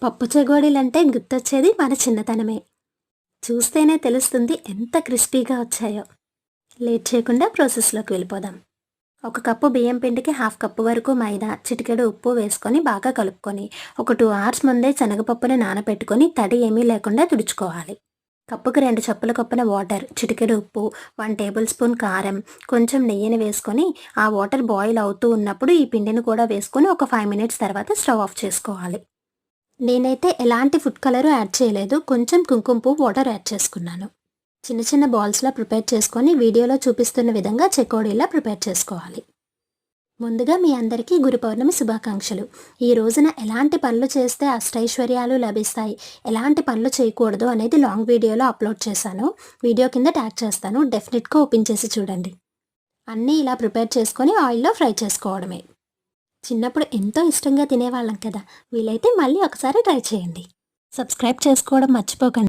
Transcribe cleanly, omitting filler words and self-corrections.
పప్పు చెగోడీలంటే గుర్తొచ్చేది మన చిన్నతనమే. చూస్తేనే తెలుస్తుంది ఎంత క్రిస్పీగా వచ్చాయో. లేట్ చేయకుండా ప్రాసెస్‌లోకి వెళ్ళిపోదాం. ఒక కప్పు బియ్యం పిండికి హాఫ్ కప్పు వరకు మైదా, చిటికెడు ఉప్పు వేసుకొని బాగా కలుపుకొని, ఒక 2 అవర్స్ ముందే శనగపప్పుని నానబెట్టుకొని తడి ఏమీ లేకుండా తుడుచుకోవాలి. కప్పుకి 2 చెప్పుల చొప్పున వాటర్, చిటికెడు ఉప్పు, 1 టేబుల్ స్పూన్ కారం, కొంచెం నెయ్యిని వేసుకొని, ఆ వాటర్ బాయిల్ అవుతూ ఉన్నప్పుడు ఈ పిండిని కూడా వేసుకొని ఒక 5 మినిట్స్ తర్వాత స్టవ్ ఆఫ్ చేసుకోవాలి. నేనైతే ఎలాంటి ఫుడ్ కలరు యాడ్ చేయలేదు. కొంచెం కుంకుమ పువ్వు వాటర్ యాడ్ చేసుకున్నాను. చిన్న చిన్న బాల్స్‌లా ప్రిపేర్ చేసుకొని వీడియోలో చూపిస్తున్న విధంగా చెకోడీలా ప్రిపేర్ చేసుకోవాలి. ముందుగా మీ అందరికీ గురు పౌర్ణమి శుభాకాంక్షలు. ఈ రోజున ఎలాంటి పనులు చేస్తే అష్టైశ్వర్యాలు లభిస్తాయి, ఎలాంటి పనులు చేయకూడదు అనేది లాంగ్ వీడియోలో అప్లోడ్ చేశాను. వీడియో కింద ట్యాగ్ చేస్తాను. డెఫినెట్‌గా ఓపెన్ చేసి చూడండి. అన్నీ ఇలా ప్రిపేర్ చేసుకొని ఆయిల్‌లో ఫ్రై చేసుకోవడమే. చిన్నప్పుడు ఎంతో ఇష్టంగా తినేవాళ్ళం కదా! వీలైతే మళ్ళీ ఒకసారి ట్రై చేయండి. సబ్స్క్రైబ్ చేసుకోవడం మర్చిపోకండి.